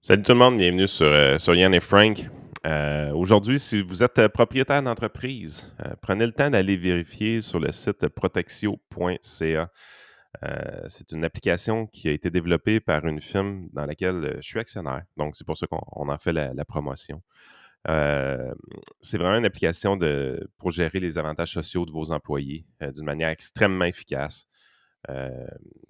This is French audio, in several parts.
Salut tout le monde, bienvenue sur Yann et Frank. Aujourd'hui, si vous êtes propriétaire d'entreprise, prenez le temps d'aller vérifier sur le site protexio.ca. C'est une application qui a été développée par une firme dans laquelle je suis actionnaire. Donc, c'est pour ça qu'on en fait la promotion. Euh, c'est vraiment une application pour gérer les avantages sociaux de vos employés d'une manière extrêmement efficace. Euh,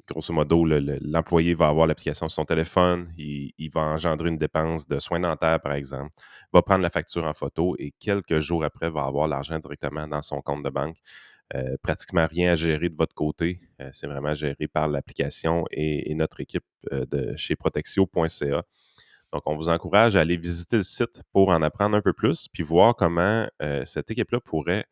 Grosso modo, l'employé va avoir l'application sur son téléphone, il va engendrer une dépense de soins dentaires, par exemple, va prendre la facture en photo et quelques jours après, va avoir l'argent directement dans son compte de banque. Pratiquement rien à gérer de votre côté. C'est vraiment géré par l'application et notre équipe de chez protexio.ca. Donc, on vous encourage à aller visiter le site pour en apprendre un peu plus, puis voir comment cette équipe-là pourrait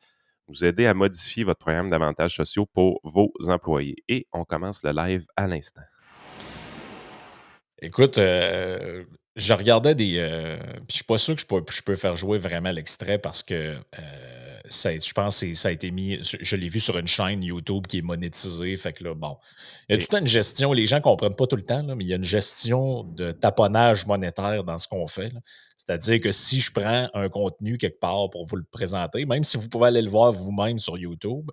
vous aider à modifier votre programme d'avantages sociaux pour vos employés. Et on commence le live à l'instant. Écoute, je regardais puis je suis pas sûr que je peux faire jouer vraiment l'extrait parce que, je pense que ça a été mis je l'ai vu sur une chaîne YouTube qui est monétisée, fait que là, bon, il y a OK. tout le temps une gestion, les gens ne comprennent pas tout le temps, là, mais il y a une gestion de taponnage monétaire dans ce qu'on fait, là. C'est-à-dire que si je prends un contenu quelque part pour vous le présenter, même si vous pouvez aller le voir vous-même sur YouTube,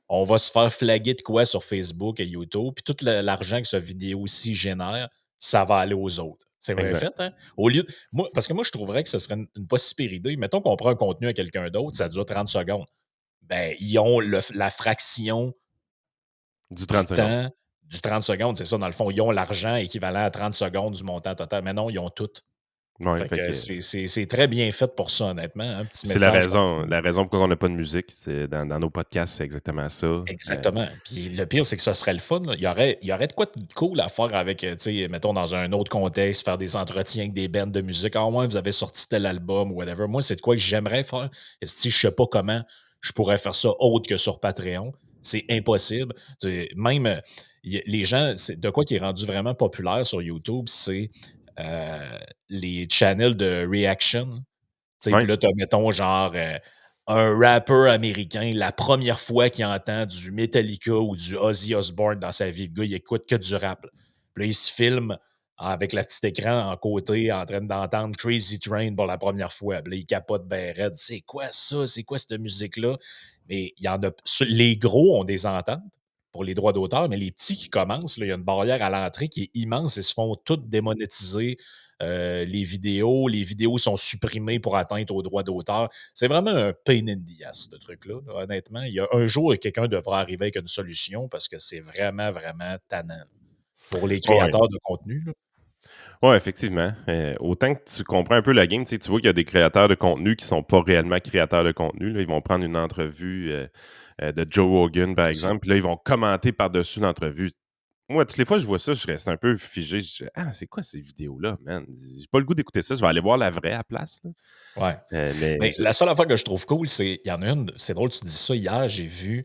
on va se faire flaguer de quoi sur Facebook et YouTube, puis tout l'argent que cette vidéo-ci génère, ça va aller aux autres. C'est bien Exact. fait, hein? Au lieu de moi, parce que moi, je trouverais que ce serait une pas si pire idée. Mettons qu'on prend un contenu à quelqu'un d'autre, ça dure 30 secondes. Ben, ils ont la fraction Du du 30 secondes. temps du 30 secondes, c'est ça, dans le fond. Ils ont l'argent équivalent à 30 secondes du montant total. Mais non, ils ont tout. Oui, Fait fait que que c'est très bien fait pour ça, honnêtement. Un petit c'est la message raison, là-dessus. la raison pourquoi on n'a pas de musique. C'est dans nos podcasts, c'est exactement ça. Exactement. Puis le pire, c'est que ça serait le fun, là. Il y aurait de quoi de cool à faire avec, tu sais, mettons, dans un autre contexte, faire des entretiens avec des bands de musique. Ah ouais, vous avez sorti tel album ou whatever. Moi, c'est de quoi que j'aimerais faire. Et si je sais pas comment je pourrais faire ça autre que sur Patreon. C'est impossible. Même les gens, c'est de quoi qui est rendu vraiment populaire sur YouTube, c'est euh, les channels de reaction. Tu sais, Oui, puis là, tu mettons, genre, un rappeur américain, la première fois qu'il entend du Metallica ou du Ozzy Osbourne dans sa vie, le gars, il écoute que du rap. Là. Puis là, il se filme avec le petit écran en côté en train d'entendre Crazy Train pour la première fois. Puis là, il capote ben raide. C'est quoi ça? C'est quoi cette musique-là? Mais il y en a. Les gros ont des ententes pour les droits d'auteur, mais les petits qui commencent, là, il y a une barrière à l'entrée qui est immense et se font toutes démonétiser les vidéos sont supprimées pour atteinte aux droits d'auteur. C'est vraiment un pain in the ass, ce truc-là, là, honnêtement. Il y a un jour, quelqu'un devra arriver avec une solution parce que c'est vraiment, vraiment tannant pour les oui. créateurs de contenu. Là. Ouais, effectivement. Autant que tu comprends un peu la game, tu vois qu'il y a des créateurs de contenu qui sont pas réellement créateurs de contenu. Là. Ils vont prendre une entrevue de Joe Rogan, par C'est ça. exemple, puis là, ils vont commenter par-dessus l'entrevue. Moi, toutes les fois que je vois ça, je reste un peu figé. Je dis, ah, c'est quoi ces vidéos-là, man? J'ai pas le goût d'écouter ça. Je vais aller voir la vraie à la place. Là. Ouais. Mais Mais la seule affaire que je trouve cool, c'est il y en a une, c'est drôle, tu dis ça. Hier, j'ai vu,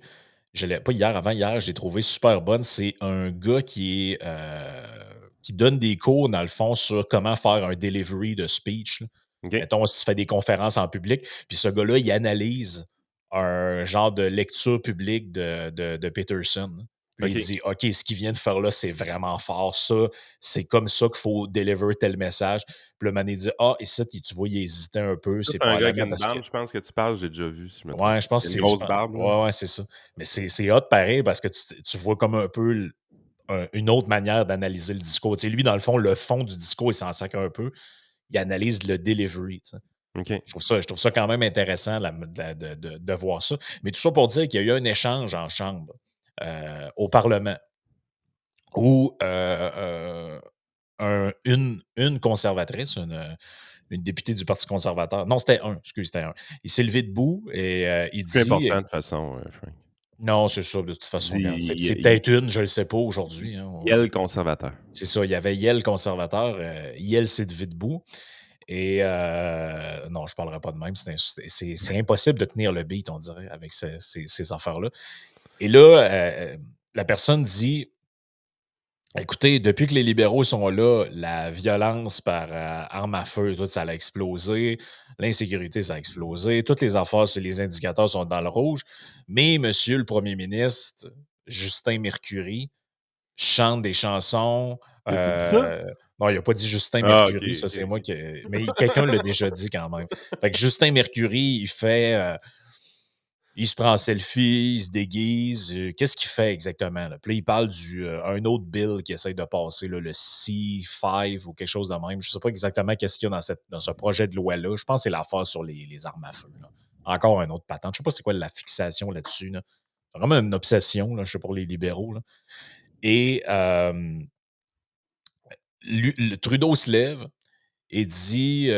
je l'ai pas hier, avant hier, je l'ai trouvé super bonne. C'est un gars qui donne des cours, dans le fond, sur comment faire un delivery de speech. Là. OK. Mettons, si tu fais des conférences en public, puis ce gars-là, il analyse un genre de lecture publique de Peterson. Puis là, il OK. dit OK, ce qu'il vient de faire là, c'est vraiment fort. Ça, c'est comme ça qu'il faut deliver tel message. Puis le man, il dit ah, et ça, tu vois, il hésitait un peu, Ça, c'est c'est un gars avec probablement une parce que barbe, je pense que tu parles. J'ai déjà vu, si je me trompe ouais, pas. je pense Il a que une c'est. grosse barbe, là. Ouais, ouais, c'est ça. Mais c'est hot pareil parce que tu vois comme un peu une autre manière d'analyser le discours. Tu sais, lui, dans le fond du discours, il s'en sacre un peu. Il analyse le delivery. Tu sais. OK. Je trouve ça quand même intéressant de voir ça. Mais tout ça pour dire qu'il y a eu un échange en chambre au Parlement où une conservatrice, une députée du Parti conservateur, non, c'était un. Il s'est levé debout et il Plus dit important, de toute façon, Frank. non, c'est ça, de toute façon, regarde, c'est Dis, peut-être une, je ne le sais pas aujourd'hui. Hein, il est le conservateur. c'est ça, il y avait Yel conservateur, Yel s'est levé debout. Et non, je ne parlerai pas de même. C'est impossible de tenir le beat, on dirait, avec ces affaires-là. Et là, la personne dit écoutez, depuis que les libéraux sont là, la violence par arme à feu, tout ça a explosé. L'insécurité, ça a explosé. Toutes les affaires sur les indicateurs sont dans le rouge. Mais monsieur le premier ministre, Justin Mercuri, chante des chansons. Il a-tu dit ça? Non, il a pas dit Justin Ah, OK, Mercury, ça, OK, c'est moi OK. qui mais quelqu'un l'a déjà dit quand même. Fait que Justin Mercury, il se prend en selfie, il se déguise, qu'est-ce qu'il fait exactement, là? Puis là, il parle un autre bill qui essaie de passer, là, le C5 ou quelque chose de même. Je sais pas exactement qu'est-ce qu'il y a dans ce projet de loi-là. Je pense que c'est l'affaire sur les armes à feu, là. Encore un autre patente. Je sais pas c'est quoi la fixation là-dessus, là. C'est vraiment une obsession, là, je sais, pour les libéraux, là. Et le Trudeau se lève et dit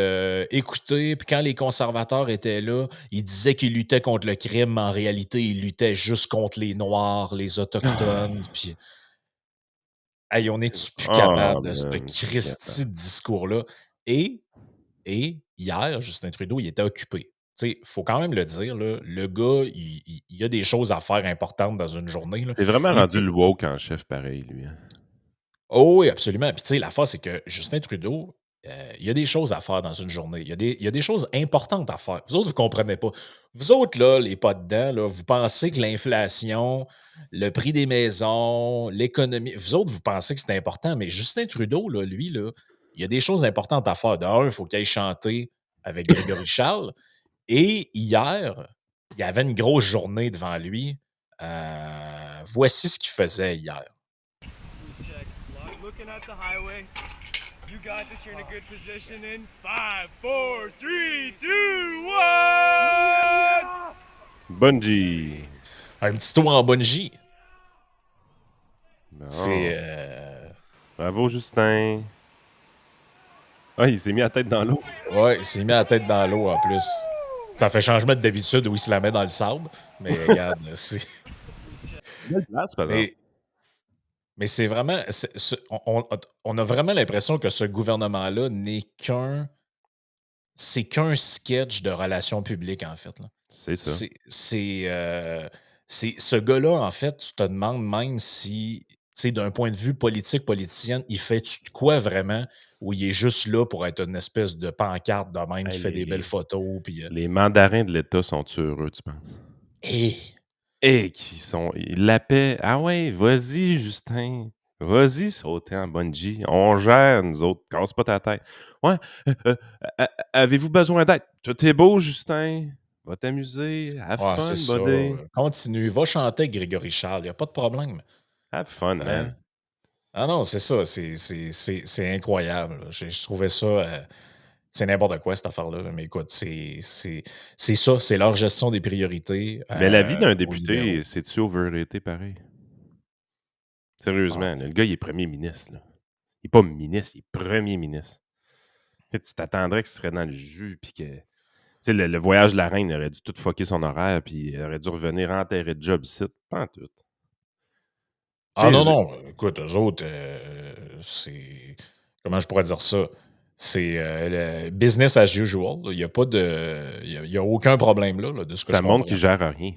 écoutez, puis quand les conservateurs étaient là, ils disaient qu'ils luttaient contre le crime, mais en réalité, ils luttaient juste contre les Noirs, les Autochtones. Puis, hey, on est-tu plus Ah, capable de ce man, je suis plus Christi capable. de discours-là? Et, et hier, Justin Trudeau, il était occupé. Tu sais, il faut quand même le dire, là, le gars, il a des choses à faire importantes dans une journée, là. C'est vraiment Il rendu peut, le woke en chef pareil, lui, hein. Oh oui, absolument. Puis, tu sais, l'affaire, c'est que Justin Trudeau, il y a des choses à faire dans une journée. Il y a des choses importantes à faire. Vous autres, vous ne comprenez pas. Vous autres, là, les pas dedans, là, vous pensez que l'inflation, le prix des maisons, l'économie, vous autres, vous pensez que c'est important, mais Justin Trudeau, là, lui, là, il y a des choses importantes à faire. D'un, il faut qu'il aille chanter avec Grégory Charles. Et hier, il y avait une grosse journée devant lui. Voici ce qu'il faisait hier. Check. Looking at the highway. You got this. You're in a good position. In 5, 4, 3, 2, 1. Bungie. Un petit tour en bungee. C'est. Bon. Bravo, Justin. Ah, il s'est mis la tête dans l'eau. Ouais, il s'est mis la tête dans l'eau en plus. Ça fait changement d'habitude où il se la met dans le sable. Mais regarde, c'est. Belle place, par exemple. Mais, mais c'est vraiment. On a vraiment l'impression que ce gouvernement-là n'est qu'un. C'est qu'un sketch de relations publiques, en fait, là. C'est ça. Ce gars-là, en fait, tu te demandes même si, tu sais, d'un point de vue politique, politicienne, il fait-tu de quoi vraiment ou il est juste là pour être une espèce de pancarte de même qui Hey, fait des belles photos, puis les mandarins de l'État sont heureux, tu penses? hé! Et qui sont. La paix. Ah ouais, vas-y, Justin. Vas-y, sauter en bungee. On gère, nous autres. Casse pas ta tête. Ouais. Avez-vous besoin d'aide? Tout est beau, Justin. Va t'amuser. Have Ouais, c'est fun, ça. buddy. Continue. Va chanter avec Grégory Charles, il n'y a pas de problème. Have fun, Hein? man. Ah non, c'est ça. C'est incroyable, là. Je trouvais ça. C'est n'importe quoi, cette affaire-là, là. Mais écoute, c'est ça. C'est leur gestion des priorités Mais la vie d'un aux libéraux. député, c'est-tu overrated pareil? Ah, Sérieusement, là, le gars, il est premier ministre, là. Il est pas ministre, il est premier ministre. Tu t'attendrais qu'il serait dans le jus, puis que. Tu sais, le voyage de la reine il aurait dû tout fucker son horaire, puis il aurait dû revenir enterrer de job site. Pas en tout. Ah Tu non, sais, non. Écoute, eux autres, c'est. Comment je pourrais dire ça? C'est le business as usual, là. Il n'y a pas de. Il y a aucun problème là, de ce que je ça montre comprends. qu'il gère rien.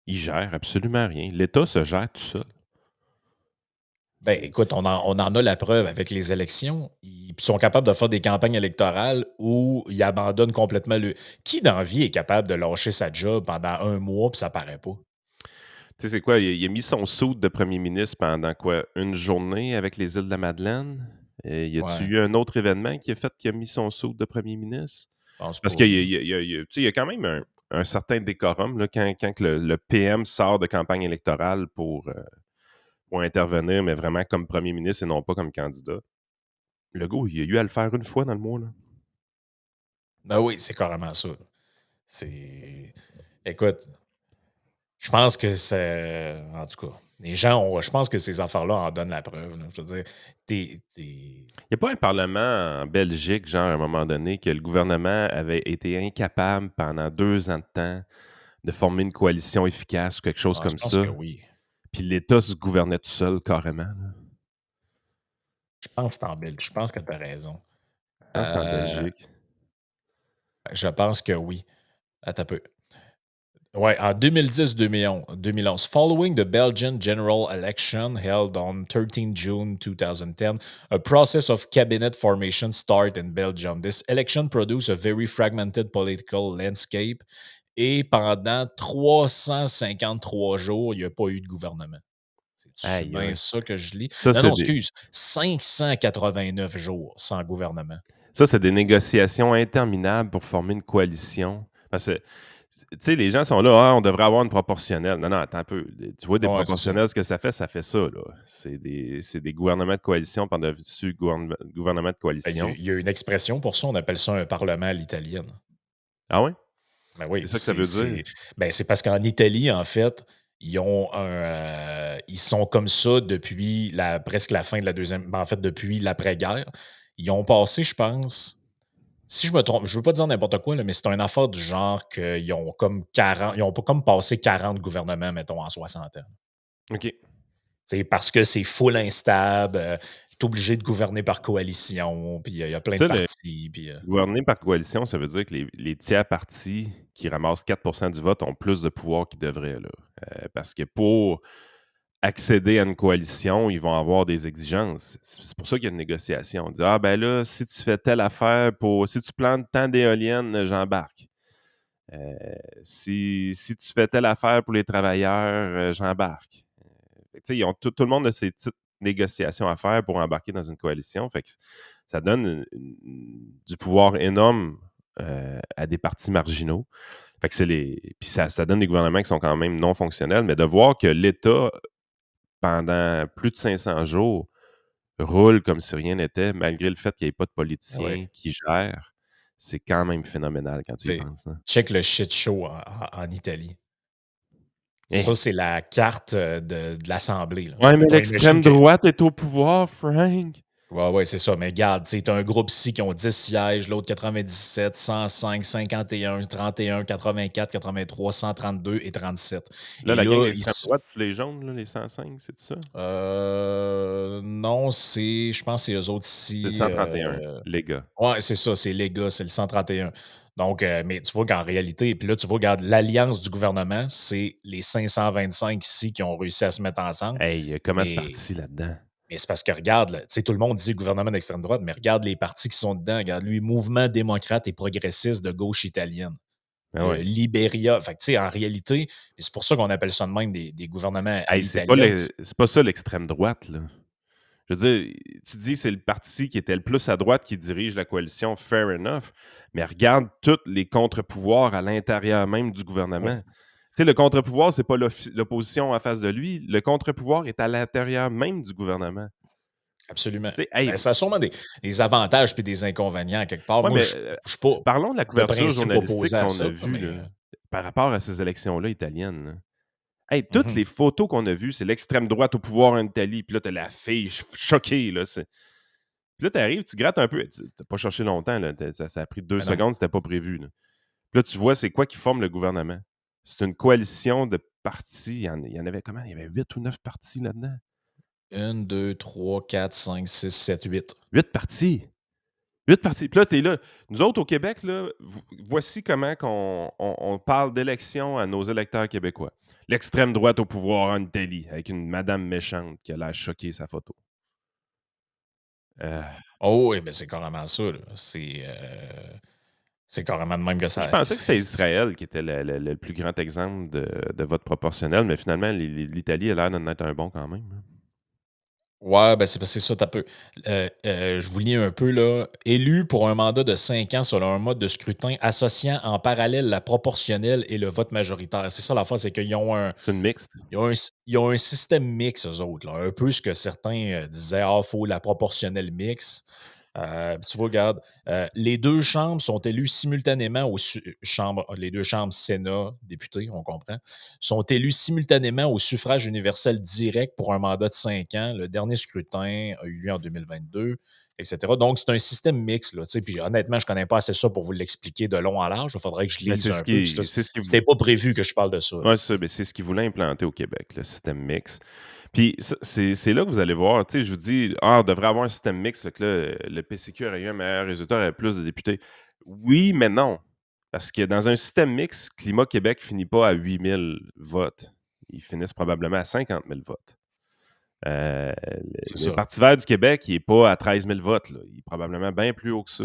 Il gère absolument rien. L'État se gère tout seul. Ben, écoute, on en a la preuve avec les élections. Ils sont capables de faire des campagnes électorales où ils abandonnent complètement le. Qui dans la vie est capable de lâcher sa job pendant un mois puis ça paraît pas? Tu sais, c'est quoi? Il a mis son soude de premier ministre pendant quoi? Une journée avec les îles de la Madeleine? Et y a-tu Ouais, eu un autre événement qui a fait qu'il a mis son soude de premier ministre? je pense Parce pas, qu'il là. tu sais, il y a quand même un certain décorum là, quand que le PM sort de campagne électorale pour intervenir, mais vraiment comme premier ministre et non pas comme candidat. Le gars, il a eu à le faire une fois dans le mois. Là. Ben oui, c'est carrément ça, là. C'est. Écoute, je pense que c'est. En tout cas, les gens ont. Je pense que ces affaires-là en donnent la preuve, là. Je veux dire, Il n'y a pas un parlement en Belgique, genre, à un moment donné, que le gouvernement avait été incapable pendant 2 ans de temps de former une coalition efficace ou quelque chose Ah, je comme pense que ça. oui. Puis l'État se gouvernait tout seul, carrément. Là. Je pense que c'est en Belgique. Je pense que tu as raison. Je pense que c'est en Euh, Belgique. je pense que oui. Attends un peu. Ouais, en 2010-2011, following the Belgian general election held on 13 June 2010, a process of cabinet formation started in Belgium. This election produced a very fragmented political landscape et pendant 353 jours, il n'y a pas eu de gouvernement. C'est C'est bien ça que je lis. Ça, Non, excuse. 589 jours sans gouvernement. Ça, c'est des négociations interminables pour former une coalition. Parce que, tu sais, les gens sont là, on devrait avoir une proportionnelle. Non, attends un peu. Tu vois, des proportionnelles, ce que ça fait ça, là. C'est des gouvernements de coalition par-dessus gouvernement de coalition. Il y a une expression pour ça, on appelle ça un parlement à l'italienne. Ah oui? Ben oui, c'est ça que ça veut dire? C'est parce qu'en Italie, en fait, ils sont comme ça depuis presque la fin de la deuxième. En fait, depuis l'après-guerre. Ils ont passé, je pense. Si je me trompe, je veux pas dire n'importe quoi, là, mais c'est une affaire du genre qu'ils ont comme 40. Ils ont pas comme passé 40 gouvernements, mettons, en 60 ans. OK. C'est parce que c'est full instable, tu es obligé de gouverner par coalition, puis il y a plein de partis. Gouverner par coalition, ça veut dire que les tiers partis qui ramassent 4 du vote ont plus de pouvoir qu'ils devraient. Là. Parce que pour accéder à une coalition, ils vont avoir des exigences. C'est pour ça qu'il y a une négociation. On dit, ben là, si tu fais telle affaire, si tu plantes tant d'éoliennes, j'embarque. Si tu fais telle affaire pour les travailleurs, j'embarque. Tout le monde a ses petites négociations à faire pour embarquer dans une coalition. Fait que ça donne du pouvoir énorme à des partis marginaux. Fait que puis ça donne des gouvernements qui sont quand même non fonctionnels, mais de voir que l'État, pendant plus de 500 jours, roule comme si rien n'était, malgré le fait qu'il n'y ait pas de politiciens qui gèrent, c'est quand même phénoménal quand tu y penses. Hein. Check le shit show en Italie. Ça, c'est la carte de l'Assemblée. Ouais, mais l'extrême droite est au pouvoir, Frank. Ouais, c'est ça. Mais regarde, c'est un groupe ici qui ont 10 sièges, l'autre 97, 105, 51, 31, 84, 83, 132 et 37. Là, la gang d'extrême droite, les jaunes, là, les 105, c'est ça? Non, je pense que c'est eux autres ici. C'est 131, les gars. Ouais, c'est ça, c'est les gars, c'est le 131. Donc, mais tu vois qu'en réalité, puis là, tu vois, regarde, l'alliance du gouvernement, c'est les 525 ici qui ont réussi à se mettre ensemble. Hey, il y a combien de partis là-dedans? Mais c'est parce que regarde, tu sais, tout le monde dit gouvernement d'extrême droite, mais regarde les partis qui sont dedans. Regarde, lui, Mouvement démocrate et progressiste de gauche italienne. Libéria. Fait que, tu sais, en réalité, c'est pour ça qu'on appelle ça de même des gouvernements à l'italienne. C'est pas ça l'extrême droite, là. Je veux dire, tu dis c'est le parti qui était le plus à droite qui dirige la coalition, fair enough, mais regarde tous les contre-pouvoirs à l'intérieur même du gouvernement. Tu sais, le contre-pouvoir, c'est pas l'opposition en face de lui. Le contre-pouvoir est à l'intérieur même du gouvernement. Absolument. Ça a sûrement des avantages et des inconvénients à quelque part. Ouais, moi, je suis pas. Parlons de la couverture journalistique qu'on a vue par rapport à ces élections-là italiennes. Là. Hey, toutes les photos qu'on a vues, c'est l'extrême droite au pouvoir en Italie. Puis là, t'as la fille choquée. Là, puis là, t'arrives, tu grattes un peu. T'as pas cherché longtemps. Là, ça a pris 2 secondes, c'était pas prévu. Là. Puis là, tu vois, c'est quoi qui forme le gouvernement. C'est une coalition de partis. Il y en avait comment? Il y avait 8 ou 9 partis là-dedans. 1, 2, 3, 4, 5, 6, 7, 8. 8 partis. 8 partis. Puis là, t'es là. Nous autres, au Québec, là, voici comment on parle d'élection à nos électeurs québécois. L'extrême droite au pouvoir en Italie, avec une madame méchante qui a l'air choquée sa photo. Oh oui, ben c'est carrément ça. C'est carrément de même que ça. Je pensais que c'était Israël qui était le plus grand exemple de vote proportionnel, mais finalement, l'Italie a l'air d'en être un bon quand même. Ouais, ben c'est ça, t'as peu. Je vous lis un peu, là. Élu pour un mandat de 5 ans selon un mode de scrutin associant en parallèle la proportionnelle et le vote majoritaire. C'est ça l'affaire, c'est qu'ils ont un. C'est une mixte. Ils ont un système mix, eux autres. Là. Un peu ce que certains disaient, il faut la proportionnelle mix. Tu vois, regarde, les deux chambres sont élues simultanément les deux chambres Sénat, députés, on comprend, sont élues simultanément au suffrage universel direct pour un mandat de 5 ans. Le dernier scrutin a eu lieu en 2022, etc. Donc, c'est un système mixte. Là, puis honnêtement, je ne connais pas assez ça pour vous l'expliquer de long en large. Il faudrait que je lise un peu. C'était pas prévu que je parle de ça. Oui, c'est ce qu'ils voulaient implanter au Québec, le système mixte. Puis c'est là que vous allez voir, tu sais, je vous dis, on devrait avoir un système mixte, que le PCQ aurait eu un meilleur résultat, aurait plus de députés. Oui, mais non. Parce que dans un système mixte, Climat Québec ne finit pas à 8 000 votes. Ils finissent probablement à 50 000 votes. Le Parti vert du Québec, il n'est pas à 13 000 votes. Là. Il est probablement bien plus haut que ça.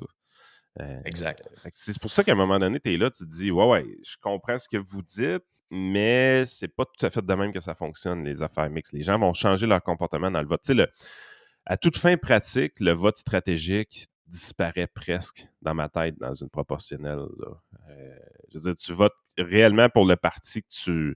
Exact. C'est pour ça qu'à un moment donné, tu es là, tu te dis, ouais, je comprends ce que vous dites, mais c'est pas tout à fait de même que ça fonctionne, les affaires mixtes. Les gens vont changer leur comportement dans le vote. Tu sais, à toute fin pratique, le vote stratégique disparaît presque dans ma tête dans une proportionnelle, là. Je veux dire, tu votes réellement pour le parti que tu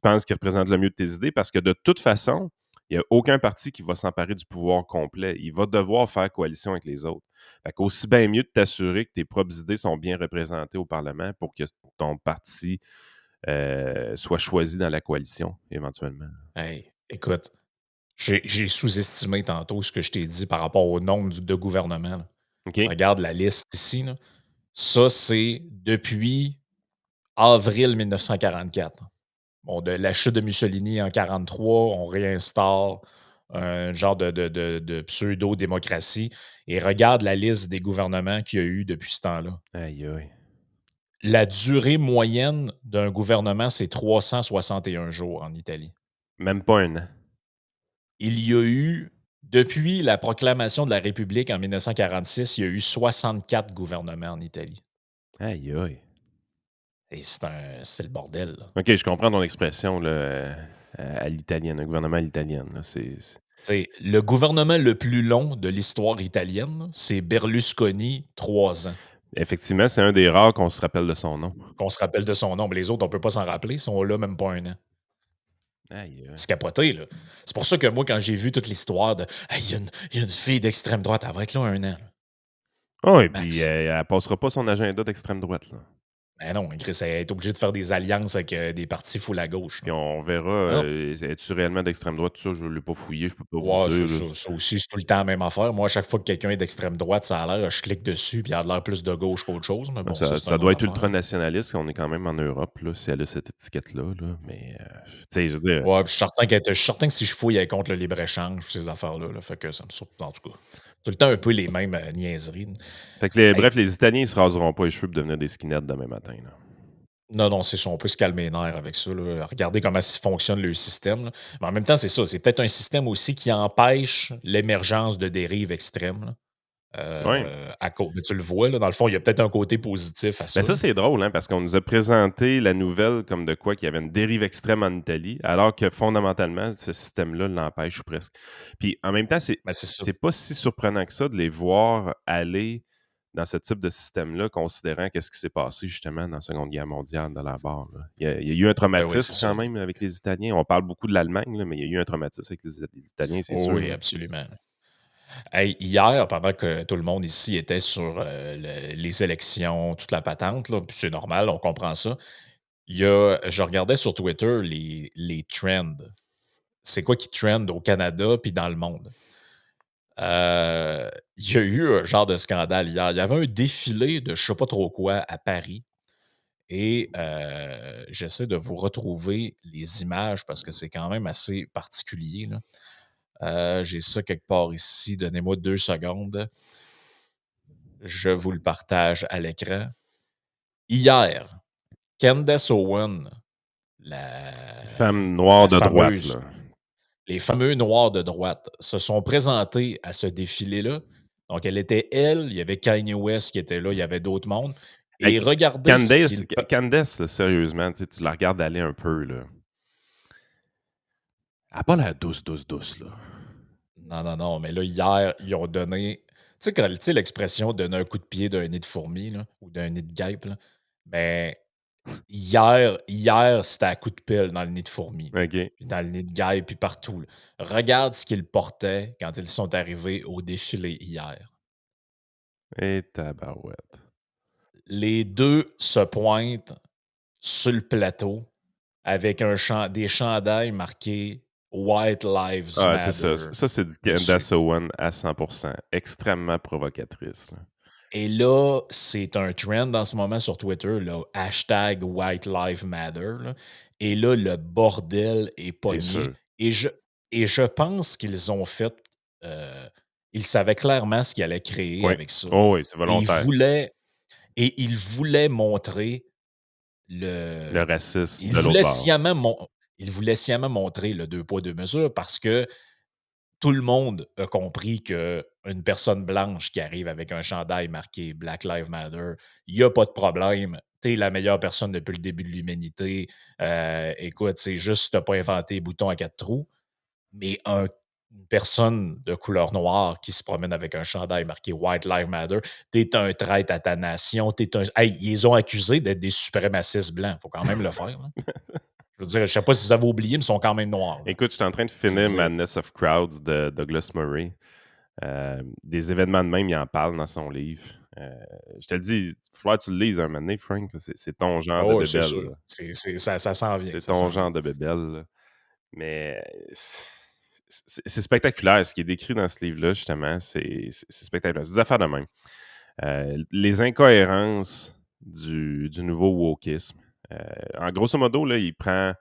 penses qui représente le mieux de tes idées parce que de toute façon, il n'y a aucun parti qui va s'emparer du pouvoir complet. Il va devoir faire coalition avec les autres. Fait qu'aussi bien mieux de t'assurer que tes propres idées sont bien représentées au Parlement pour que ton parti soit choisi dans la coalition, éventuellement. Hey, écoute, j'ai sous-estimé tantôt ce que je t'ai dit par rapport au nombre de gouvernements, là. OK? Regarde la liste ici, là. Ça, c'est depuis avril 1944. Bon, de la chute de Mussolini en 43, on réinstaure un genre de pseudo-démocratie et regarde la liste des gouvernements qu'il y a eu depuis ce temps-là. Aïe, aïe. La durée moyenne d'un gouvernement, c'est 361 jours en Italie. Même pas un an. Il y a eu, depuis la proclamation de la République en 1946, il y a eu 64 gouvernements en Italie. Aïe, aïe. Et c'est le bordel, là. OK, je comprends ton expression là, à l'italienne, un gouvernement à l'italienne. Là, T'sais, le gouvernement le plus long de l'histoire italienne, là, c'est Berlusconi, 3 ans. Effectivement, c'est un des rares qu'on se rappelle de son nom. Qu'on se rappelle de son nom. Mais les autres, on ne peut pas s'en rappeler. Ils sont là même pas un an. Aïe, aïe. C'est capoté, là. C'est pour ça que moi, quand j'ai vu toute l'histoire de hey, il y a une fille d'extrême droite, elle va être là un an, là. Oh, et puis Max. elle passera pas son agenda d'extrême droite. Là. Ben non, Chris, elle est obligée de faire des alliances avec des partis full à gauche, là. Puis on verra, Ben non. es-tu réellement d'extrême droite? Ça, je ne l'ai pas fouillé, je peux pas vous Ouais, dire. c'est Là. ça. Ça aussi, c'est tout le temps la même affaire. Moi, à chaque fois que quelqu'un est d'extrême droite, ça a l'air, je clique dessus, puis il a l'air plus de gauche qu'autre chose. Mais bon, ça, c'est Ça une doit autre être affaire. ultranationaliste, on est quand même en Europe, là, si elle a cette étiquette-là. Là. Mais, tu sais, je veux dire, Ouais, puis je suis certain que si je fouille, elle est contre le libre-échange, ces affaires-là. Là, fait que ça me surprend, en tout cas. Tout le temps un peu les mêmes niaiseries. fait que Hey, bref, les Italiens, ils se raseront pas les cheveux pour devenir des skinheads demain matin. Là. non, non, c'est ça. On peut se calmer les nerfs avec ça, là. Regardez comment fonctionne le système, là. Mais en même temps, c'est ça. C'est peut-être un système aussi qui empêche l'émergence de dérives extrêmes, là. Ouais. Mais tu le vois, là, dans le fond, il y a peut-être un côté positif à ça, Ben ça, là. c'est drôle, hein, parce qu'on nous a présenté la nouvelle comme de quoi qu'il y avait une dérive extrême en Italie, alors que fondamentalement, ce système-là l'empêche presque. Puis en même temps, Ben, c'est ça. c'est pas si surprenant que ça de les voir aller dans ce type de système-là, considérant qu'est-ce qui s'est passé justement dans la Seconde Guerre mondiale de la barre. Là. Il y a eu un Ben oui, c'est traumatisme ça. quand même avec les Italiens. On parle beaucoup de l'Allemagne, là, mais il y a eu un traumatisme avec les Italiens, c'est Oh sûr. oui, Là. absolument. Hey, hier, pendant que tout le monde ici était sur les élections, toute la patente, là, puis c'est normal, on comprend ça. Je regardais sur Twitter les trends. C'est quoi qui trend au Canada puis dans le monde? Il y a eu un genre de scandale hier. Il y avait un défilé de je sais pas trop quoi à Paris et j'essaie de vous retrouver les images parce que c'est quand même assez particulier, là. J'ai ça quelque part ici. Donnez-moi 2 secondes. Je vous le partage à l'écran. Hier, Candace Owen, la Femme noire la de droite, fameuse là. les fameux noirs de droite se sont présentés à ce défilé-là. Donc, elle était elle, il y avait Kanye West qui était là, il y avait d'autres mondes. Hey, Et regardez ce qu'il Candace, là, sérieusement, tu la regardes aller un peu, là. Elle a pas l'air douce, douce, douce, là. Non, non, non, mais là, hier, ils ont donné. Tu sais, l'expression donner un coup de pied d'un nid de fourmi là, ou d'un nid de guêpe, là. Ben, hier c'était à coup de pelle dans le nid de fourmi, OK. puis dans le nid de guêpe, puis partout, là. Regarde ce qu'ils portaient quand ils sont arrivés au défilé hier. Et tabarouette. Les deux se pointent sur le plateau avec des chandails marqués White Lives Ah, c'est ça. Matter Ça, c'est du dessus. Candace Owen à 100%. Extrêmement provocatrice. Là. Et là, c'est un trend en ce moment sur Twitter, là, hashtag White Lives Matter, là. Et là, le bordel est C'est pogné. sûr. Et je pense qu'ils ont fait. euh, ils savaient clairement ce qu'ils allaient créer Oui. avec ça. Oh, oui, c'est Et volontaire. ils voulaient montrer Le le. racisme Ils de l'autre voulaient bord. sciemment, ils voulaient sciemment montrer le deux poids, deux mesures parce que tout le monde a compris qu'une personne blanche qui arrive avec un chandail marqué Black Lives Matter, il n'y a pas de problème. Tu es la meilleure personne depuis le début de l'humanité. Écoute, c'est juste tu n'as pas inventé les boutons à 4 trous. Mais une personne de couleur noire qui se promène avec un chandail marqué White Lives Matter, t'es un traître à ta nation. Hey, ils ont accusé d'être des suprémacistes blancs. Faut quand même le faire. Là. Je veux dire, je sais pas si vous avez oublié, mais ils sont quand même noirs. Là. Écoute, je suis en train de Je veux finir dire, Madness of Crowds de Douglas Murray. Des événements de même, il en parle dans son livre. Je te le dis, il faut que tu le lises un moment donné, Frank. C'est ton genre de oh, c'est bébelle. sûr. Là. Ça s'en vient. C'est Ça ton s'en genre vient. de bébelle. Là. Mais c'est spectaculaire. Ce qui est décrit dans ce livre-là, justement, c'est spectaculaire. C'est des affaires de même. Les incohérences du nouveau wokisme. En grosso modo, là, il prend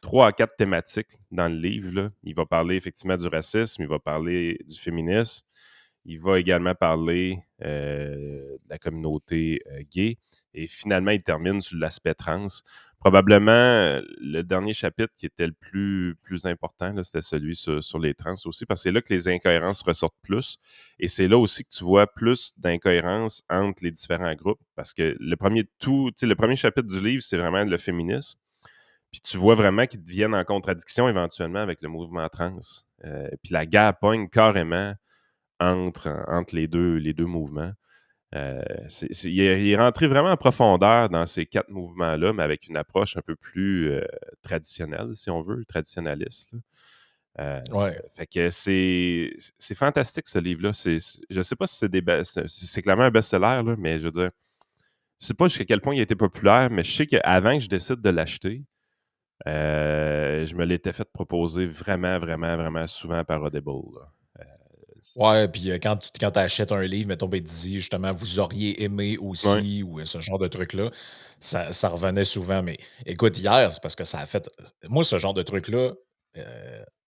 3 à 4 thématiques dans le livre. Là. Il va parler effectivement du racisme, il va parler du féminisme, il va également parler de la communauté gay et finalement, il termine sur l'aspect trans. Probablement, le dernier chapitre qui était le plus important, là, c'était celui sur les trans aussi, parce que c'est là que les incohérences ressortent plus. Et c'est là aussi que tu vois plus d'incohérences entre les différents groupes, parce que le premier chapitre du livre, c'est vraiment le féminisme. Puis tu vois vraiment qu'ils deviennent en contradiction éventuellement avec le mouvement trans. Puis la guerre pogne carrément entre les deux mouvements. Il est rentré vraiment en profondeur dans ces 4 mouvements-là, mais avec une approche un peu plus traditionnelle, si on veut, traditionnaliste. Là. Ouais. Fait que c'est fantastique, ce livre-là. Je sais pas si c'est clairement un best-seller, là, mais je veux dire, je sais pas jusqu'à quel point il a été populaire, mais je sais qu'avant que je décide de l'acheter, je me l'étais fait proposer vraiment, vraiment, vraiment souvent par Audible. Là. Ouais, puis quand tu achètes un livre, mettons, ben, tu dis justement, vous auriez aimé Ouais. aussi, ou ce genre de truc-là, ça revenait souvent. Mais écoute, hier, c'est parce que ça a fait. Moi, ce genre de truc-là, tu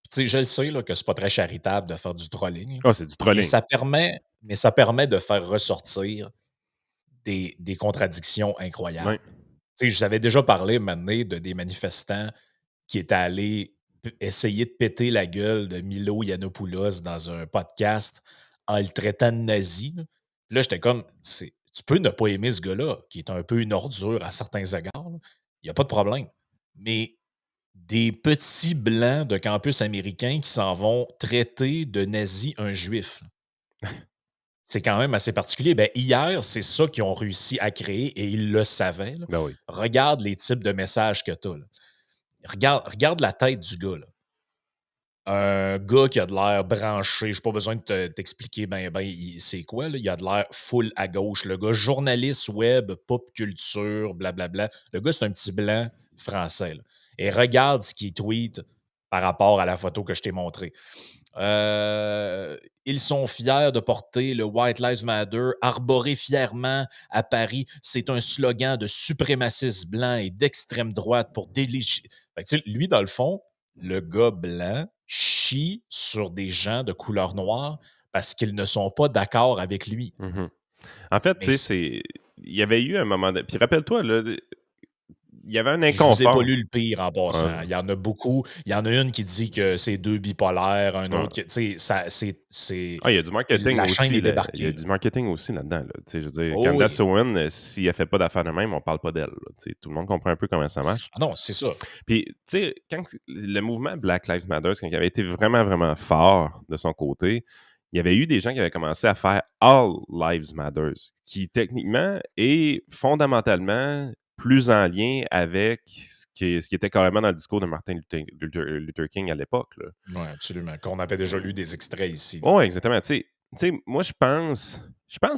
sais, je le sais là, que c'est pas très charitable de faire du trolling, là, Ah, c'est du mais trolling. ça permet de faire ressortir des contradictions Ouais. incroyables. Tu sais, je vous avais déjà parlé maintenant de des manifestants qui est allé essayer de péter la gueule de Milo Yiannopoulos dans un podcast en le traitant de nazi. Là, là j'étais comme, tu peux ne pas aimer ce gars-là, qui est un peu une ordure à certains égards. Il n'y a pas de problème. Mais des petits blancs de campus américain qui s'en vont traiter de nazi un juif, là, c'est quand même assez particulier. Ben, hier, c'est ça qu'ils ont réussi à créer et ils le savaient. Là. Ben oui. Regarde les types de messages que tu as. Regarde la tête du gars. Là. Un gars qui a de l'air branché, j'ai pas besoin de t'expliquer c'est quoi, là. Il a de l'air full à gauche. Le gars, journaliste web, pop culture, blablabla. Le gars, c'est un petit blanc français. Là. Et regarde ce qu'il tweet par rapport à la photo que je t'ai montrée. Ils sont fiers de porter le White Lives Matter, arboré fièrement à Paris. C'est un slogan de suprémacistes blancs et d'extrême droite pour délégitimer. Lui, dans le fond, le gars blanc chie sur des gens de couleur noire parce qu'ils ne sont pas d'accord avec lui. Mm-hmm. En fait, Mais tu sais, il y avait eu un moment de... Puis rappelle-toi, là, il y avait un je vous ai pas inconfort. lu le pire en passant. Il y en a beaucoup. Il y en a une qui dit que c'est 2 bipolaires, un autre qui. Tu sais, Il y a du marketing la chaîne aussi. est Il y a débarquée. du marketing aussi là-dedans. Là. Je veux dire, Oh Candace oui. Owen, si elle fait pas d'affaires de même, on parle pas d'elle. Tout le monde comprend un peu comment ça marche. Ah non, c'est ça. Puis, tu sais, quand le mouvement Black Lives Matter, quand il avait été vraiment, vraiment fort de son côté, il y avait eu des gens qui avaient commencé à faire All Lives Matter, qui techniquement est fondamentalement plus en lien avec ce qui était carrément dans le discours de Martin Luther King à l'époque. Oui, absolument. Qu'on avait déjà lu des extraits ici. Oui, exactement. Tu sais, moi, je pense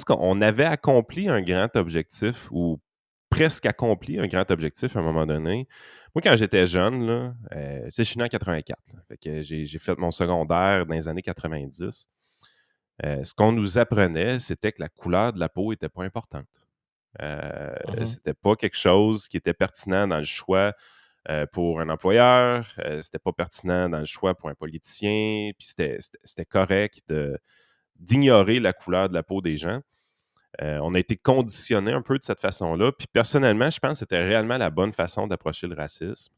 qu'on avait accompli un grand objectif ou presque accompli un grand objectif à un moment donné. Moi, quand j'étais jeune, là, je suis né en 84. Là, fait que j'ai fait mon secondaire dans les années 90. Ce qu'on nous apprenait, c'était que la couleur de la peau n'était pas importante. C'était pas quelque chose qui était pertinent dans le choix pour un employeur, c'était pas pertinent dans le choix pour un politicien, puis c'était correct d'ignorer la couleur de la peau des gens. On a été conditionné un peu de cette façon-là, puis personnellement, je pense que c'était réellement la bonne façon d'approcher le racisme.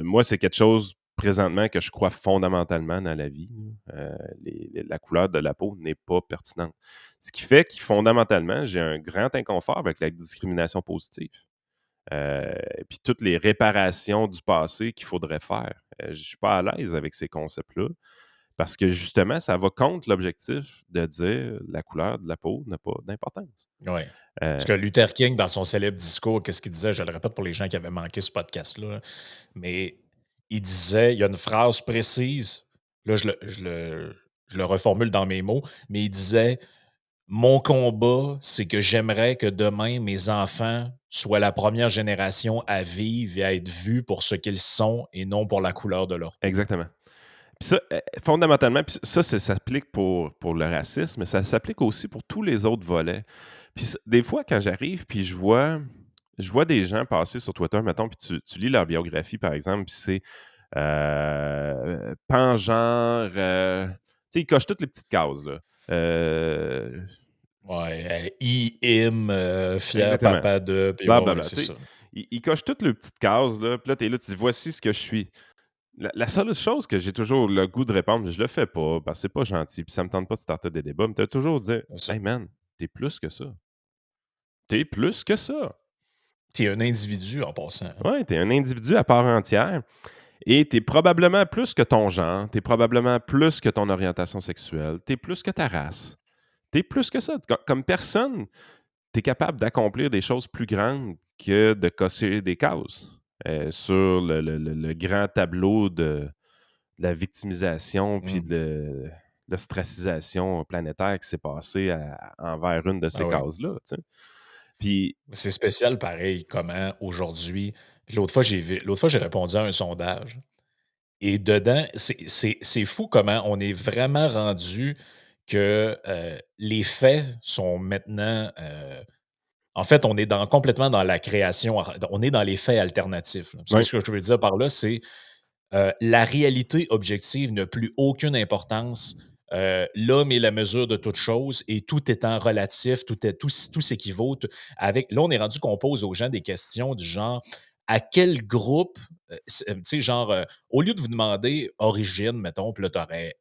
Moi, c'est quelque chose présentement que je crois fondamentalement dans la vie. La couleur de la peau n'est pas pertinente. Ce qui fait que fondamentalement, j'ai un grand inconfort avec la discrimination positive. Puis toutes les réparations du passé qu'il faudrait faire. Je ne suis pas à l'aise avec ces concepts-là parce que justement, ça va contre l'objectif de dire la couleur de la peau n'a pas d'importance. Oui. Euh, Parce que Luther King, dans son célèbre discours, qu'est-ce qu'il disait? Je le répète pour les gens qui avaient manqué ce podcast-là, mais il disait, il y a une phrase précise, là, je le reformule dans mes mots, mais il disait: «Mon combat, c'est que j'aimerais que demain, mes enfants soient la première génération à vivre et à être vus pour ce qu'ils sont et non pour la couleur de leur peau». exactement. Puis ça, fondamentalement, puis ça s'applique pour le racisme, mais ça s'applique aussi pour tous les autres volets. Puis des fois, quand j'arrive, puis je vois des gens passer sur Twitter, mettons, puis tu lis leur biographie, par exemple, puis c'est pangenre, tu sais, ils cochent toutes les petites cases, là. Ouais, him, fier Exactement. papa de, puis ouais, ouais, Blablabla. c'est Tu sais, ça. ils cochent toutes les petites cases, là, puis là, t'es là, tu dis, voici ce que je suis. La seule chose que j'ai toujours le goût de répondre, je le fais pas, parce que c'est pas gentil, puis ça me tente pas de starter des débats, mais t'as toujours dit, C'est ça. hey man, t'es plus que ça. T'es plus que ça. Tu es un individu en passant, hein. Ouais, t'es un individu à part entière. Et t'es probablement plus que ton genre, t'es probablement plus que ton orientation sexuelle, t'es plus que ta race. T'es plus que ça. Comme personne, t'es capable d'accomplir des choses plus grandes que de cocher des cases sur le grand tableau de la victimisation puis Mmh. de l'ostracisation planétaire qui s'est passé envers une de Ah ces ouais. cases-là. Tu sais. Puis, C'est spécial pareil comment aujourd'hui puis l'autre fois, j'ai répondu à un sondage et dedans, c'est fou comment on est vraiment rendu que, les faits sont maintenant, en fait, on est complètement dans la création, on est dans les faits alternatifs, là. ouais, Ce que je veux dire par là, c'est la réalité objective n'a plus aucune importance. L'homme est la mesure de toute chose et tout étant relatif, tout s'équivaut. Là, on est rendu qu'on pose aux gens des questions du genre à quel groupe, tu sais, genre, au lieu de vous demander origine, mettons, puis là, tu aurais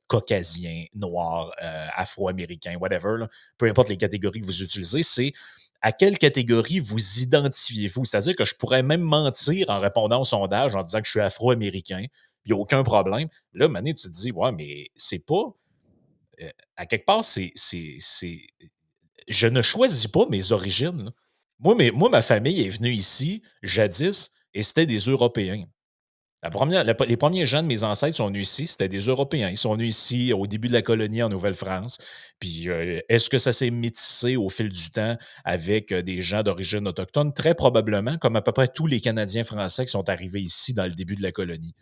caucasien, noir, afro-américain, whatever, là, peu importe les catégories que vous utilisez, c'est à quelle catégorie vous identifiez-vous? C'est-à-dire que je pourrais même mentir en répondant au sondage en disant que je suis afro-américain, il n'y a aucun problème. Là, Mané, tu te dis, ouais, mais c'est pas. À quelque part, je ne choisis pas mes origines, là. Moi, ma famille est venue ici, jadis, et c'était des Européens. Les premiers gens de mes ancêtres sont venus ici, c'était des Européens. Ils sont venus ici au début de la colonie en Nouvelle-France. Puis, est-ce que ça s'est métissé au fil du temps avec des gens d'origine autochtone? Très probablement, comme à peu près tous les Canadiens français qui sont arrivés ici dans le début de la colonie.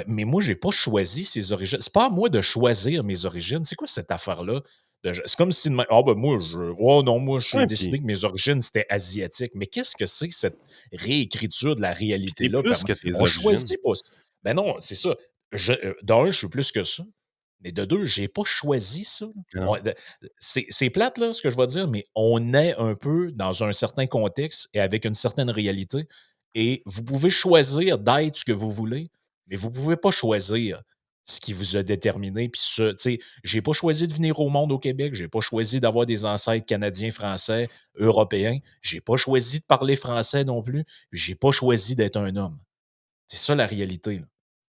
Mais moi, j'ai pas choisi ces origines. C'est pas à moi de choisir mes origines. C'est quoi cette affaire-là? C'est comme si demain, ah ben moi, oh non, moi, je suis ouais, décidé que mes origines, c'était asiatique. Mais qu'est-ce que c'est que cette réécriture de la puis t'es réalité-là? plus que tes On origines. choisit pas. Ben non, c'est ça. D'un, je suis plus que ça. Mais de deux, j'ai pas choisi ça, là. Non. C'est plate, là, ce que je vais dire, mais on est un peu dans un certain contexte et avec une certaine réalité. Et vous pouvez choisir d'être ce que vous voulez, mais vous pouvez pas choisir ce qui vous a déterminé. Puis ça, tu sais, j'ai pas choisi de venir au monde au Québec, j'ai pas choisi d'avoir des ancêtres canadiens, français, européens, j'ai pas choisi de parler français non plus, j'ai pas choisi d'être un homme. C'est ça la réalité, là.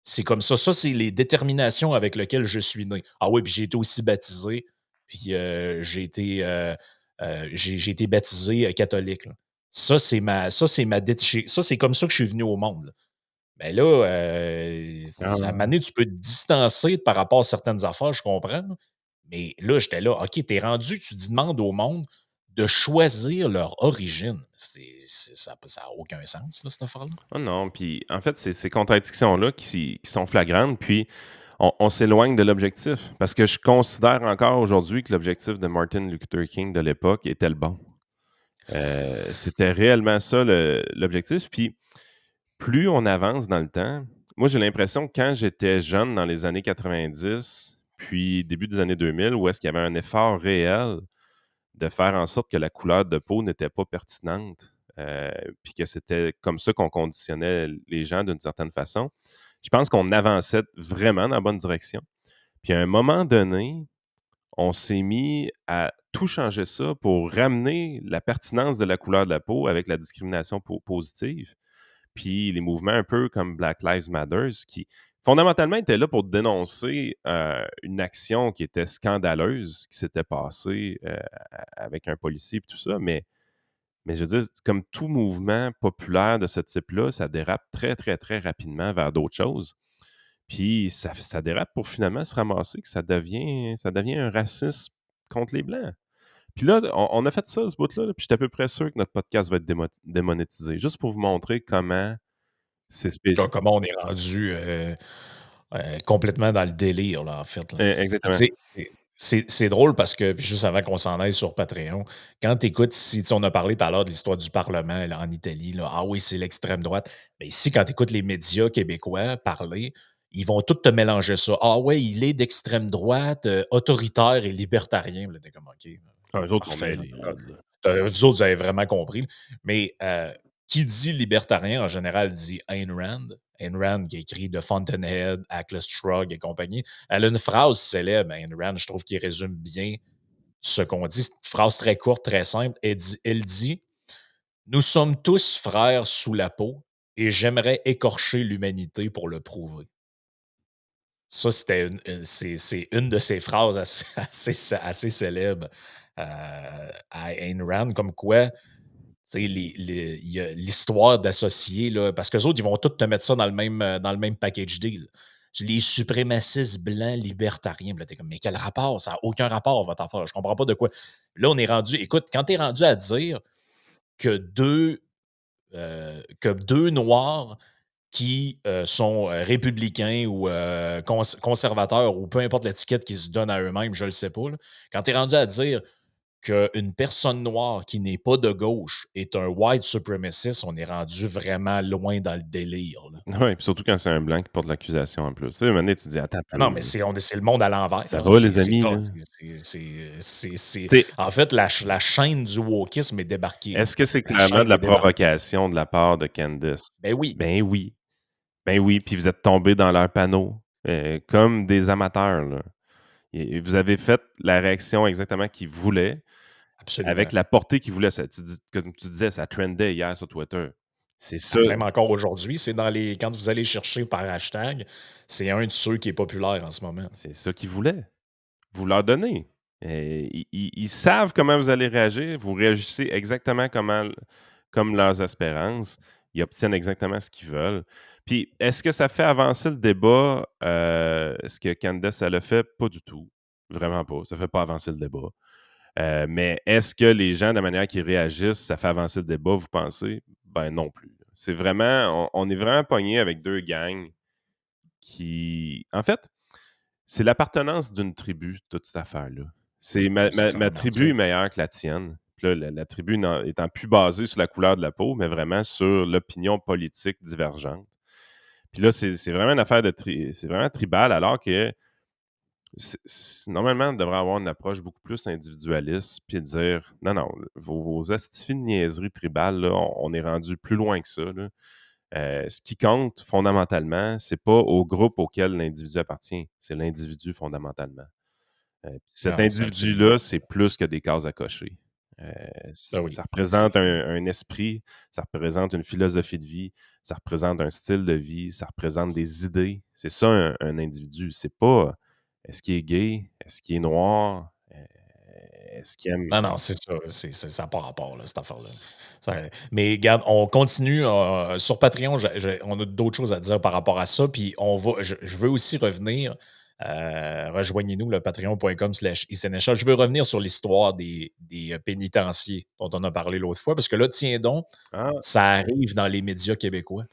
C'est comme ça. Ça, c'est les déterminations avec lesquelles je suis né. Ah oui, puis j'ai été aussi baptisé, puis j'ai été baptisé catholique, là. Ça, c'est comme ça que je suis venu au monde, là. Ben là, à un moment Ah, donné, tu peux te distancer par rapport à certaines affaires, je comprends, là. Mais là, j'étais là, OK, t'es rendu, tu demandes au monde de choisir leur origine. Ça n'a aucun sens, là, cette affaire-là. oh non, puis en fait, c'est ces contradictions-là qui sont flagrantes, puis on s'éloigne de l'objectif. Parce que je considère encore aujourd'hui que l'objectif de Martin Luther King de l'époque était le bon. C'était réellement ça l'objectif. Puis plus on avance dans le temps, moi j'ai l'impression que quand j'étais jeune dans les années 90, puis début des années 2000, où est-ce qu'il y avait un effort réel de faire en sorte que la couleur de peau n'était pas pertinente, puis que c'était comme ça qu'on conditionnait les gens d'une certaine façon. je pense qu'on avançait vraiment dans la bonne direction. Puis à un moment donné, on s'est mis à tout changer ça pour ramener la pertinence de la couleur de la peau avec la discrimination positive. Puis les mouvements un peu comme Black Lives Matter, qui fondamentalement étaient là pour dénoncer une action qui était scandaleuse qui s'était passée avec un policier et tout ça. Mais je veux dire, comme tout mouvement populaire de ce type-là, ça dérape très, très, très rapidement vers d'autres choses. Puis ça dérape pour finalement se ramasser que ça devient un racisme contre les Blancs. Puis là, on a fait ça, ce bout-là, puis je suis à peu près sûr que notre podcast va être démonétisé. Juste pour vous montrer comment c'est spécifique. Comment on est rendu complètement dans le délire, là, en fait. Là. Puis, tu Exactement. sais, c'est drôle parce que, puis juste avant qu'on s'en aille sur Patreon, quand tu écoutes, si on a parlé tout à l'heure de l'histoire du Parlement là, en Italie, là, ah oui, c'est l'extrême droite. Mais ici, quand tu écoutes les médias québécois parler, ils vont tous te mélanger ça. Ah ouais, il est d'extrême droite, autoritaire et libertarien. Là, t'es comme, OK, Eux autres, ils sont parfait. Là. mêlés. Là. Vous autres, vous avez vraiment compris. Mais qui dit libertarien, en général, dit Ayn Rand. Ayn Rand, qui a écrit The Fountainhead, Atlas Shrugged et compagnie. Elle a une phrase célèbre, Ayn Rand, je trouve, qui résume bien ce qu'on dit. C'est une phrase très courte, très simple. Elle dit nous sommes tous frères sous la peau et j'aimerais écorcher l'humanité pour le prouver. Ça, c'est une de ses phrases assez célèbres à Ayn Rand, comme quoi tu sais, il y a l'histoire d'associer, là, parce qu'eux autres, ils vont tous te mettre ça dans le même package deal. Les suprémacistes blancs libertariens. Là, t'es comme, mais quel rapport? Ça n'a aucun rapport, votre affaire. Je comprends pas de quoi. Là, on est rendu. Écoute, quand tu es rendu à dire que deux Noirs qui sont républicains ou conservateurs ou peu importe l'étiquette qu'ils se donnent à eux-mêmes, je ne le sais pas. Là. Quand tu es rendu à dire qu'une personne noire qui n'est pas de gauche est un white supremacist, on est rendu vraiment loin dans le délire. Là. Oui, puis surtout quand c'est un Blanc qui porte l'accusation en plus. Tu sais, à un moment donné, tu te dis, attends, Ah non, mais c'est le monde à l'envers. ça Là. va, les amis, là? En fait, la chaîne du wokisme est débarquée. Là. Est-ce que c'est La clairement chaîne de la est débarquée. provocation de la part de Candice? Ben oui. Ben oui. Ben oui, puis vous êtes tombés dans leur panneau, comme des amateurs, là. Et vous avez fait la réaction exactement qu'ils voulaient, Absolument. avec la portée qu'ils voulaient. Comme tu disais, ça trendait hier sur Twitter. C'est ça. Même encore aujourd'hui, c'est quand vous allez chercher par hashtag, c'est un de ceux qui est populaire en ce moment. C'est ça qu'ils voulaient. Vous leur donnez. Ils savent comment vous allez réagir. Vous réagissez exactement comme leurs espérances. Ils obtiennent exactement ce qu'ils veulent. Puis, est-ce que ça fait avancer le débat, ce que Candace, elle a fait? Pas du tout. Vraiment pas. Ça fait pas avancer le débat. Mais est-ce que les gens, de la manière qu'ils réagissent, ça fait avancer le débat, vous pensez? Ben non plus. C'est vraiment, on est vraiment pogné avec deux gangs qui. En fait, c'est l'appartenance d'une tribu, toute cette affaire-là. C'est ma tribu est meilleure que la tienne. Puis là, la tribu étant plus basée sur la couleur de la peau, mais vraiment sur l'opinion politique divergente. Puis là, c'est vraiment une affaire c'est vraiment tribal, alors que normalement, on devrait avoir une approche beaucoup plus individualiste, puis dire non, vos astifies de niaiseries tribales, là, on est rendu plus loin que ça. Là. Ce qui compte fondamentalement, c'est pas au groupe auquel l'individu appartient, c'est l'individu fondamentalement. Cet Non, c'est absolument. individu-là, c'est plus que des cases à cocher. Ben oui. Ça représente un esprit, ça représente une philosophie de vie, ça représente un style de vie, ça représente des idées. C'est ça un individu. C'est pas est-ce qu'il est gay, est-ce qu'il est noir, est-ce qu'il aime. Non, c'est ça. Ça n'a pas rapport, là, cette affaire-là. Mais regarde, on continue. Sur Patreon, on a d'autres choses à dire par rapport à ça. Puis je veux aussi revenir. Rejoignez-nous, le patreon.com/isénéchal. Je veux revenir sur l'histoire des pénitenciers dont on a parlé l'autre fois. Parce que là, tiens donc, Ah, ça arrive dans les médias québécois.